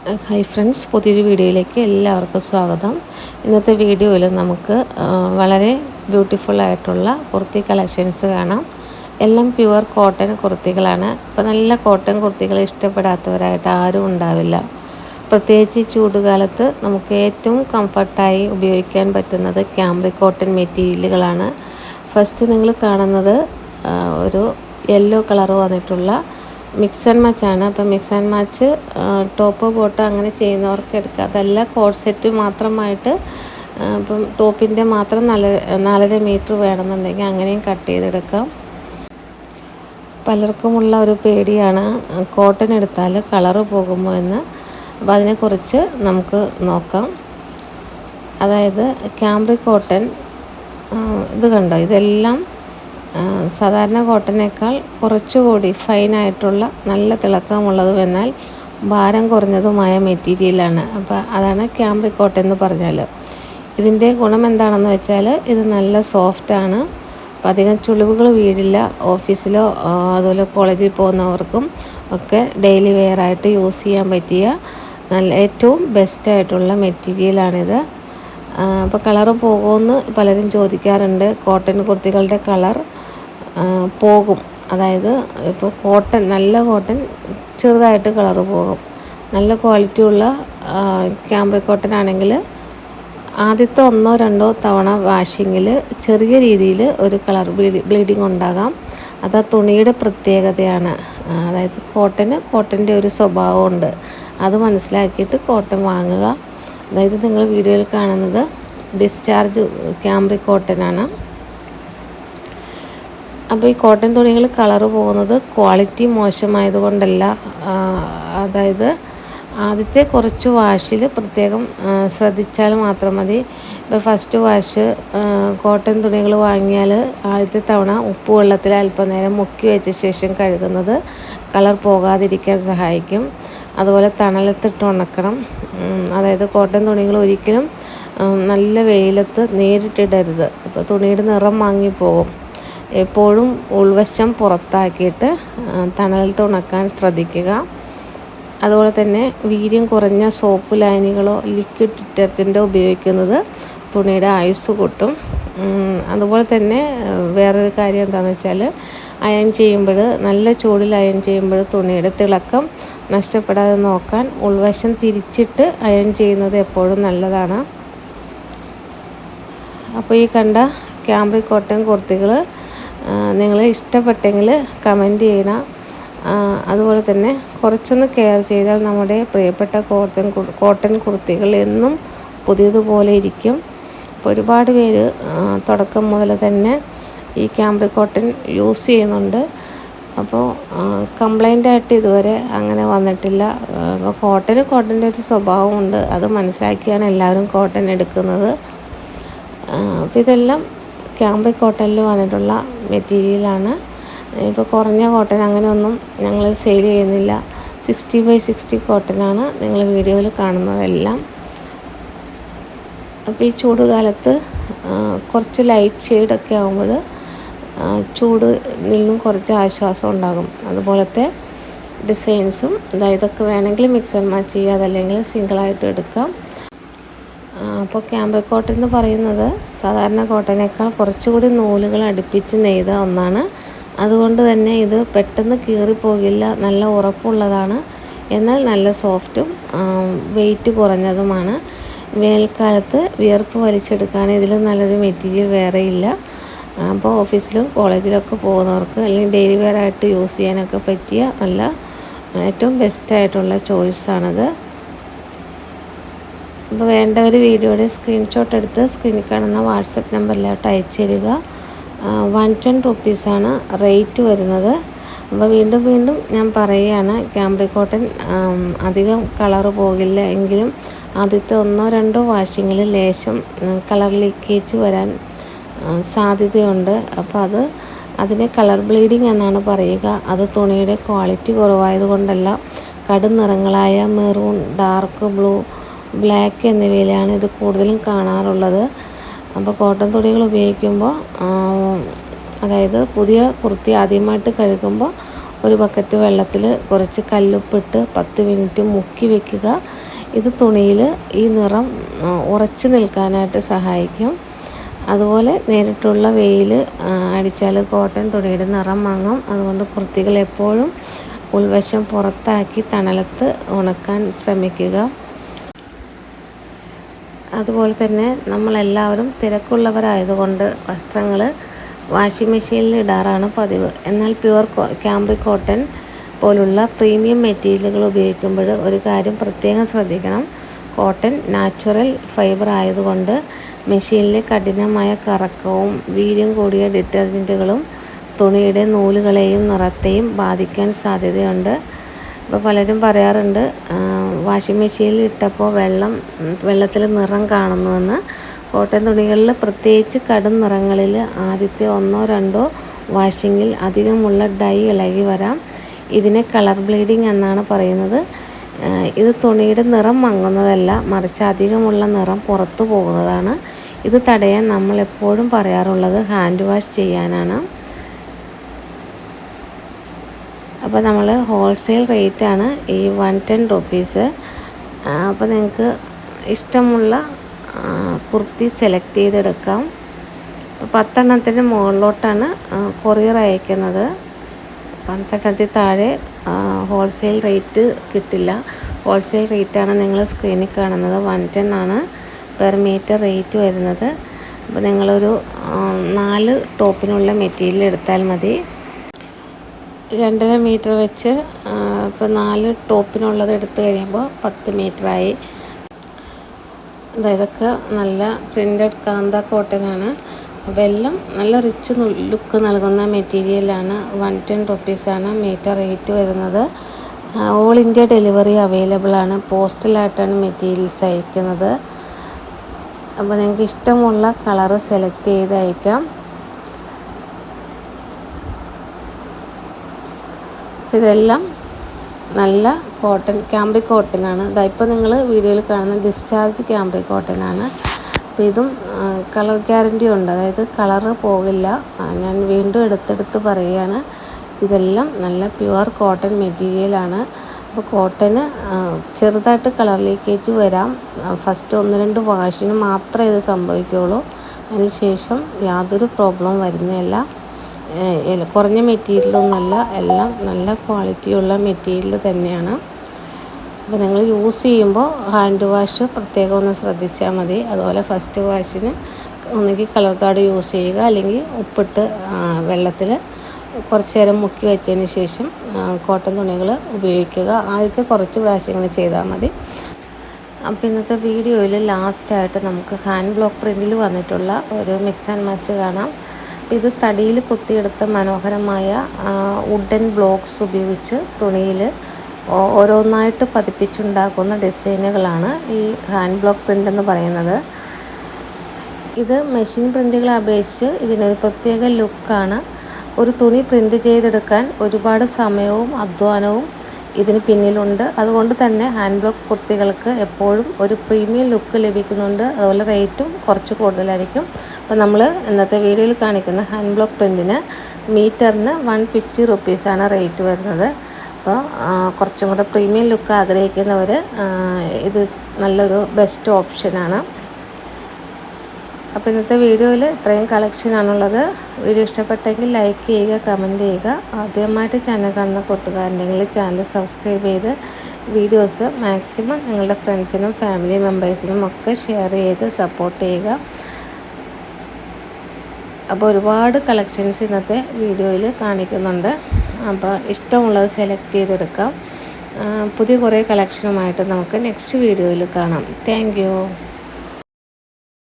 Hi friends, പുതിയൊരു വീഡിയോയിലേക്ക് എല്ലാവർക്കും സ്വാഗതം. ഇന്നത്തെ വീഡിയോയിൽ നമുക്ക് വളരെ ബ്യൂട്ടിഫുൾ ആയിട്ടുള്ള കുർത്തി കളക്ഷൻസ് കാണാം. എല്ലാം പ്യുവർ കോട്ടൺ കുർത്തികളാണ്. ഇപ്പോൾ നല്ല കോട്ടൺ കുർത്തികൾ ഇഷ്ടപ്പെടാത്തവരായിട്ട് ആരും ഉണ്ടാവില്ല. പ്രത്യേകിച്ച് ഈ ചൂടുകാലത്ത് നമുക്ക് ഏറ്റവും കംഫർട്ടായി ഉപയോഗിക്കാൻ പറ്റുന്നത് ക്യാമ്പ്രിക് കോട്ടൺ മെറ്റീരിയലുകളാണ്. ഫസ്റ്റ് നിങ്ങൾ കാണുന്നത് ഒരു യെല്ലോ കളർ വന്നിട്ടുള്ള മിക്സ് ആൻഡ് മാച്ചാണ്. അപ്പോൾ mix and match top boat അങ്ങനെ ചെയ്യുന്നവർക്ക് എടുക്കുക. അതല്ല കോഡ് സെറ്റ് മാത്രമായിട്ട് ഇപ്പം ടോപ്പിൻ്റെ മാത്രം 4.5 മീറ്റർ വേണമെന്നുണ്ടെങ്കിൽ അങ്ങനെയും കട്ട് ചെയ്തെടുക്കാം. പലർക്കുമുള്ള ഒരു പേടിയാണ് കോട്ടൺ എടുത്താൽ കളറ് പോകുമോ എന്ന്. അപ്പോൾ അതിനെക്കുറിച്ച് നമുക്ക് നോക്കാം. അതായത് ക്യാമ്പ്രിക് കോട്ടൺ ഇത് കണ്ടോ, ഇതെല്ലാം സാധാരണ കോട്ടനേക്കാൾ കുറച്ചുകൂടി ഫൈനായിട്ടുള്ള നല്ല തിളക്കമുള്ളതും എന്നാൽ ഭാരം കുറഞ്ഞതുമായ മെറ്റീരിയലാണ്. അപ്പോൾ അതാണ് ക്യാമ്പ്രിക് കോട്ടൺ എന്ന് പറഞ്ഞാൽ. ഇതിൻ്റെ ഗുണം എന്താണെന്ന് വെച്ചാൽ ഇത് നല്ല സോഫ്റ്റാണ്. അപ്പോൾ അധികം ചുളിവുകൾ വീഴില്ല. ഓഫീസിലോ അതുപോലെ കോളേജിൽ പോകുന്നവർക്കും ഒക്കെ ഡെയിലി വെയറായിട്ട് യൂസ് ചെയ്യാൻ പറ്റിയ നല്ല ഏറ്റവും ബെസ്റ്റായിട്ടുള്ള മെറ്റീരിയലാണിത്. അപ്പോൾ കളറ് പോകുമെന്ന് പലരും ചോദിക്കാറുണ്ട്. കോട്ടൺ കുർത്തികളുടെ കളർ പോകും. അതായത് ഇപ്പോൾ കോട്ടൺ, നല്ല കോട്ടൺ ചെറുതായിട്ട് കളറ് പോകും. നല്ല ക്വാളിറ്റിയുള്ള ക്യാമ്പ്രിക് കോട്ടൺ ആണെങ്കിൽ ആദ്യത്തെ 1-2 തവണ വാഷിങ്ങിൽ ചെറിയ രീതിയിൽ ഒരു കളർ ബ്ലീഡിങ് ഉണ്ടാകാം. അത് ആ തുണിയുടെ പ്രത്യേകതയാണ്. അതായത് കോട്ടൻ്റെ ഒരു സ്വഭാവമുണ്ട്. അത് മനസ്സിലാക്കിയിട്ട് കോട്ടൺ വാങ്ങുക. അതായത് നിങ്ങൾ വീഡിയോയിൽ കാണുന്നത് ഡിസ്ചാർജ് ക്യാമ്പ്രിക് കോട്ടനാണ്. അപ്പോൾ ഈ കോട്ടൺ തുണികൾ കളറ് പോകുന്നത് ക്വാളിറ്റി മോശമായതുകൊണ്ടല്ല. അതായത് ആദ്യത്തെ കുറച്ച് വാഷിൽ പ്രത്യേകം ശ്രദ്ധിച്ചാൽ മാത്രം മതി. ഇപ്പോൾ ഫസ്റ്റ് വാഷ് കോട്ടൺ തുണികൾ വാങ്ങിയാൽ ആദ്യത്തെ തവണ ഉപ്പ് വെള്ളത്തിൽ അല്പനേരം മുക്കി വെച്ച ശേഷം കഴുകുന്നത് കളർ പോകാതിരിക്കാൻ സഹായിക്കും. അതുപോലെ തണലത്തിട്ട് ഉണക്കണം. അതായത് കോട്ടൺ തുണികൾ ഒരിക്കലും നല്ല വെയിലത്ത് നേരിട്ടിടരുത്. അപ്പോൾ തുണിയുടെ നിറം വാങ്ങിപ്പോകും. എപ്പോഴും ഉൾവശം പുറത്താക്കിയിട്ട് തണലത്ത് ഉണക്കാൻ ശ്രദ്ധിക്കുക. അതുപോലെ തന്നെ വീര്യം കുറഞ്ഞ സോപ്പ് ലായനികളോ ലിക്വിഡ് ഡിറ്റർജൻറ്റോ ഉപയോഗിക്കുന്നത് തുണിയുടെ ആയുസ് കൂട്ടും. അതുപോലെ തന്നെ വേറൊരു കാര്യം എന്താണെന്ന് വെച്ചാൽ അയൺ ചെയ്യുമ്പോൾ, നല്ല ചൂടിൽ അയൺ ചെയ്യുമ്പോൾ തുണിയുടെ തിളക്കം നഷ്ടപ്പെടാതെ നോക്കാൻ ഉൾവശം തിരിച്ചിട്ട് അയൺ ചെയ്യുന്നത് എപ്പോഴും നല്ലതാണ്. അപ്പോൾ ഈ കണ്ട ക്യാമ്പ്രിക് കോട്ടൺ കുർത്തികൾ നിങ്ങൾ ഇഷ്ടപ്പെട്ടെങ്കിൽ കമൻറ്റ് ചെയ്യണം. അതുപോലെ തന്നെ കുറച്ചൊന്ന് കെയർ ചെയ്താൽ നമ്മുടെ പ്രിയപ്പെട്ട കോട്ടൺ കുർത്തികൾ എന്നും പുതിയതുപോലെ ഇരിക്കും. അപ്പോൾ ഒരുപാട് പേര് തുടക്കം മുതൽ തന്നെ ഈ ക്യാമ്പ്രിക് കോട്ടൺ യൂസ് ചെയ്യുന്നുണ്ട്. അപ്പോൾ കംപ്ലൈൻ്റ് ആയിട്ട് ഇതുവരെ അങ്ങനെ വന്നിട്ടില്ല. അപ്പോൾ കോട്ടൻ്റെ ഒരു സ്വഭാവമുണ്ട്. അത് മനസ്സിലാക്കിയാണ് എല്ലാവരും കോട്ടൺ എടുക്കുന്നത്. അപ്പോൾ ഇതെല്ലാം ക്യാമ്പ്രിക് കോട്ടണിൽ വന്നിട്ടുള്ള മെറ്റീരിയലാണ്. ഇപ്പോൾ കുറഞ്ഞ കോട്ടൺ അങ്ങനെയൊന്നും ഞങ്ങൾ സെയിൽ ചെയ്യുന്നില്ല. 60/60 കോട്ടനാണ് നിങ്ങൾ വീഡിയോയിൽ കാണുന്നതെല്ലാം. അപ്പോൾ ഈ ചൂടുകാലത്ത് കുറച്ച് ലൈറ്റ് ഷെയ്ഡൊക്കെ ആകുമ്പോൾ ചൂട് നിന്നും കുറച്ച് ആശ്വാസം ഉണ്ടാകും. അതുപോലത്തെ ഡിസൈൻസും ഇതൊക്കെ വേണമെങ്കിൽ മിക്സ് ആൻഡ് മാച്ച് ചെയ്യുക, അതല്ലെങ്കിൽ സിംഗിളായിട്ട് എടുക്കാം. അപ്പോൾ ക്യാമ്പ്രിക് കോട്ടൺ എന്ന് പറയുന്നത് സാധാരണ കോട്ടനേക്കാൾ കുറച്ചുകൂടി നൂലുകൾ അടുപ്പിച്ച് നെയ്ത ഒന്നാണ്. അതുകൊണ്ട് തന്നെ ഇത് പെട്ടെന്ന് കീറിപ്പോകില്ല. നല്ല ഉറപ്പുള്ളതാണ്. എന്നാൽ നല്ല സോഫ്റ്റും വെയിറ്റ് കുറഞ്ഞതുമാണ്. വേനൽക്കാലത്ത് വിയർപ്പ് വലിച്ചെടുക്കാൻ ഇതിൽ നല്ലൊരു മെറ്റീരിയൽ വേറെയില്ല. അപ്പോൾ ഓഫീസിലും കോളേജിലൊക്കെ പോകുന്നവർക്ക് അല്ലെങ്കിൽ ഡെയിലി വെയറായിട്ട് യൂസ് ചെയ്യാനൊക്കെ പറ്റിയ നല്ല ഏറ്റവും ബെസ്റ്റായിട്ടുള്ള ചോയ്സാണത്. അപ്പോൾ വേണ്ടവർ വീഡിയോയുടെ സ്ക്രീൻഷോട്ട് എടുത്ത് സ്ക്രീനിൽ കാണുന്ന വാട്സപ്പ് നമ്പറിലോട്ട് അയച്ചു തരിക. 110 റുപ്പീസാണ് റേറ്റ് വരുന്നത്. അപ്പോൾ വീണ്ടും ഞാൻ പറയുകയാണ്, ക്യാമ്പ്രിക് കോട്ടൺ അധികം കളറ് പോകില്ല. എങ്കിലും ആദ്യത്തെ 1-2 വാഷിങ്ങിൽ ലേശം കളർ ലീക്കേജ് വരാൻ സാധ്യതയുണ്ട്. അപ്പോൾ അതിനെ കളർ ബ്ലീഡിങ് എന്നാണ് പറയുക. അത് തുണിയുടെ ക്വാളിറ്റി കുറവായതുകൊണ്ടല്ല. കടും നിറങ്ങളായ മെറൂൺ, ഡാർക്ക് ബ്ലൂ, ബ്ലാക്ക് എന്നിവയിലാണ് ഇത് കൂടുതലും കാണാറുള്ളത്. അപ്പോൾ കോട്ടൺ തുണികൾ ഉപയോഗിക്കുമ്പോൾ, അതായത് പുതിയ കുർത്തി ആദ്യമായിട്ട് കഴുകുമ്പോൾ ഒരു ബക്കറ്റ് വെള്ളത്തിൽ കുറച്ച് കല്ലുപ്പിട്ട് 10 മിനിറ്റ് മുക്കി വെക്കുക. ഇത് തുണിയിൽ ഈ നിറം ഉറച്ചു നിൽക്കാനായിട്ട് സഹായിക്കും. അതുപോലെ നേരിട്ടുള്ള വെയിൽ അടിച്ചാൽ കോട്ടൺ തുണിയുടെ നിറം മങ്ങും. അതുകൊണ്ട് കുർത്തികൾ എപ്പോഴും ഉൾവശം പുറത്താക്കി തണലത്ത് ഉണക്കാൻ ശ്രമിക്കുക. അതുപോലെ തന്നെ നമ്മളെല്ലാവരും തിരക്കുള്ളവരായതുകൊണ്ട് വസ്ത്രങ്ങൾ വാഷിംഗ് മെഷീനിൽ ഇടാറാണ് പതിവ്. എന്നാൽ പ്യുവർ ക്യാമ്പ്രിക് കോട്ടൺ പോലുള്ള പ്രീമിയം മെറ്റീരിയലുകൾ ഉപയോഗിക്കുമ്പോൾ ഒരു കാര്യം പ്രത്യേകം ശ്രദ്ധിക്കണം. കോട്ടൺ നാച്ചുറൽ ഫൈബർ ആയതുകൊണ്ട് മെഷീനിലെ കഠിനമായ കറക്കവും വീര്യം കൂടിയ ഡിറ്റർജൻറ്റുകളും തുണിയുടെ നൂലുകളെയും നിറത്തെയും ബാധിക്കാൻ സാധ്യതയുണ്ട്. അപ്പോൾ പലരും പറയാറുണ്ട് വാഷിംഗ് മെഷീനിൽ ഇട്ടപ്പോൾ വെള്ളത്തിൽ നിറം കാണുന്നുവെന്ന്. കോട്ടൺ തുണികളിൽ പ്രത്യേകിച്ച് കടും നിറങ്ങളിൽ ആദ്യത്തെ 1-2 വാഷിങ്ങിൽ അധികമുള്ള ഡൈ ഇളകി വരാം. ഇതിനെ കളർ ബ്ലീഡിംഗ് എന്നാണ് പറയുന്നത്. ഇത് തുണിയുടെ നിറം മങ്ങുന്നതല്ല, മറിച്ച് അധികമുള്ള നിറം പുറത്തു പോകുന്നതാണ്. ഇത് തടയാൻ നമ്മൾ എപ്പോഴും പറയാറുള്ളത് ഹാൻഡ് വാഷ് ചെയ്യാനാണ്. അപ്പോൾ നമ്മൾ ഹോൾസെയിൽ റേറ്റാണ് ഈ 110 റുപ്പീസ്. അപ്പോൾ നിങ്ങൾക്ക് ഇഷ്ടമുള്ള കുർത്തി സെലക്ട് ചെയ്തെടുക്കാം. 10 എണ്ണത്തിന് മുകളിലോട്ടാണ് കൊറിയർ അയക്കുന്നത്. 10 എണ്ണത്തിൽ താഴെ ഹോൾസെയിൽ റേറ്റ് കിട്ടില്ല. ഹോൾസെയിൽ റേറ്റാണ് നിങ്ങൾ സ്ക്രീനിൽ കാണുന്നത്. 110 ആണ് പെർ മീറ്റർ റേറ്റ് വരുന്നത്. അപ്പോൾ നിങ്ങളൊരു 4 ടോപ്പിനുള്ള മെറ്റീരിയൽ എടുത്താൽ മതി. 2.5 മീറ്റർ വെച്ച് ഇപ്പോൾ 4 ടോപ്പിനുള്ളത് എടുത്തു കഴിയുമ്പോൾ 10 മീറ്ററായി. ഇതൊക്കെ നല്ല പ്രിൻ്റഡ് കാന്ത കോട്ടനാണ്. അപ്പോൾ എല്ലാം നല്ല റിച്ച് ലുക്ക് നൽകുന്ന മെറ്റീരിയലാണ്. 110 റുപ്പീസാണ് മീറ്റർ റേറ്റ് വരുന്നത്. ഓൾ ഇന്ത്യ ഡെലിവറി അവൈലബിൾ ആണ്. പോസ്റ്റലായിട്ടാണ് മെറ്റീരിയൽസ് അയക്കുന്നത്. അപ്പോൾ നിങ്ങൾക്ക് ഇഷ്ടമുള്ള കളറ് സെലക്ട് ചെയ്ത് അയക്കാം. ഇതെല്ലാം നല്ല കോട്ടൺ ക്യാമ്പ്രിക് കോട്ടനാണ്. ഇപ്പോൾ നിങ്ങൾ വീഡിയോയിൽ കാണുന്ന ഡിസ്ചാർജ് ക്യാമ്പ്രിക് കോട്ടനാണ്. അപ്പോൾ ഇതും കളർ ഗ്യാരൻറ്റി ഉണ്ട്, അതായത് കളറ് പോകില്ല. ഞാൻ വീണ്ടും എടുത്തെടുത്ത് പറയുകയാണ്, ഇതെല്ലാം നല്ല പ്യുവർ കോട്ടൺ മെറ്റീരിയലാണ്. അപ്പോൾ കോട്ടന് ചെറുതായിട്ട് കളർ ലീക്കേജ് വരാം. ഫസ്റ്റ് 1-2 വാഷിന് മാത്രമേ ഇത് സംഭവിക്കുകയുള്ളൂ. അതിനുശേഷം യാതൊരു പ്രോബ്ലവും വരുന്നതല്ല. കുറഞ്ഞ മെറ്റീരിയലൊന്നുമല്ല, എല്ലാം നല്ല ക്വാളിറ്റിയുള്ള മെറ്റീരിയൽ തന്നെയാണ്. അപ്പോൾ നിങ്ങൾ യൂസ് ചെയ്യുമ്പോൾ ഹാൻഡ് വാഷ് പ്രത്യേകം ഒന്ന് ശ്രദ്ധിച്ചാൽ മതി. അതുപോലെ ഫസ്റ്റ് വാഷിന് ഒന്നുകിൽ കളർ കാർഡ് യൂസ് ചെയ്യുക, അല്ലെങ്കിൽ ഉപ്പിട്ട് വെള്ളത്തിൽ കുറച്ച് നേരം മുക്കി വെച്ചതിന് ശേഷം കോട്ടൺ തുണികൾ ഉപയോഗിക്കുക. ആദ്യത്തെ കുറച്ച് പ്രാവശ്യങ്ങൾ ചെയ്താൽ മതി. അപ്പോൾ ഇന്നത്തെ വീഡിയോയിൽ ലാസ്റ്റായിട്ട് നമുക്ക് ഹാൻഡ് ബ്ലോക്ക് പ്രിൻറ്റിൽ വന്നിട്ടുള്ള ഒരു മിക്സ് ആൻഡ് മാച്ച് കാണാം. ഇത് തടിയിൽ കുത്തിയെടുത്ത മനോഹരമായ വുഡൻ ബ്ലോക്സ് ഉപയോഗിച്ച് തുണിയിൽ ഓരോന്നായിട്ട് പതിപ്പിച്ചുണ്ടാക്കുന്ന ഡിസൈനുകളാണ് ഈ ഹാൻഡ് ബ്ലോക്ക് പ്രിൻ്റ് എന്ന് പറയുന്നത്. ഇത് മെഷീൻ പ്രിൻറ്റുകളെ അപേക്ഷിച്ച് ഇതിനൊരു പ്രത്യേക ലുക്കാണ്. ഒരു തുണി പ്രിൻ്റ് ചെയ്തെടുക്കാൻ ഒരുപാട് സമയവും അധ്വാനവും ഇതിന് പിന്നിലുണ്ട്. അതുകൊണ്ട് തന്നെ ഹാൻഡ് ബ്ലോക്ക് കുർത്തികൾക്ക് എപ്പോഴും ഒരു പ്രീമിയം ലുക്ക് ലഭിക്കുന്നുണ്ട്. അതുപോലെ റേറ്റും കുറച്ച് കൂടുതലായിരിക്കും. അപ്പോൾ നമ്മൾ ഇന്നത്തെ വീഡിയോയിൽ കാണിക്കുന്ന ഹാൻഡ് ബ്ലോക്ക് പ്രിൻറ്റിന് മീറ്ററിന് 150 റുപ്പീസാണ് റേറ്റ് വരുന്നത്. അപ്പോൾ കുറച്ചും കൂടെ പ്രീമിയം ലുക്ക് ആഗ്രഹിക്കുന്നവർ ഇത് നല്ലൊരു ബെസ്റ്റ് ഓപ്ഷനാണ്. അപ്പോൾ ഇന്നത്തെ വീഡിയോയിൽ ഇത്രയും കളക്ഷനാണുള്ളത്. വീഡിയോ ഇഷ്ടപ്പെട്ടെങ്കിൽ ലൈക്ക് ചെയ്യുക, കമൻറ്റ് ചെയ്യുക. ആദ്യമായിട്ട് ചാനൽ കാണുന്ന കൂട്ടുകാരുണ്ടെങ്കിൽ ചാനൽ സബ്സ്ക്രൈബ് ചെയ്ത് വീഡിയോസ് മാക്സിമം നിങ്ങളുടെ ഫ്രണ്ട്സിനും ഫാമിലി മെമ്പേഴ്സിനും ഒക്കെ ഷെയർ ചെയ്ത് സപ്പോർട്ട് ചെയ്യുക. അപ്പോൾ ഒരുപാട് കളക്ഷൻസ് ഇന്നത്തെ വീഡിയോയിൽ കാണിക്കുന്നുണ്ട്. അപ്പോൾ ഇഷ്ടമുള്ളത് സെലക്ട് ചെയ്തെടുക്കാം. പുതിയ കുറേ കളക്ഷനുമായിട്ട് നമുക്ക് നെക്സ്റ്റ് വീഡിയോയിൽ കാണാം. Thank you.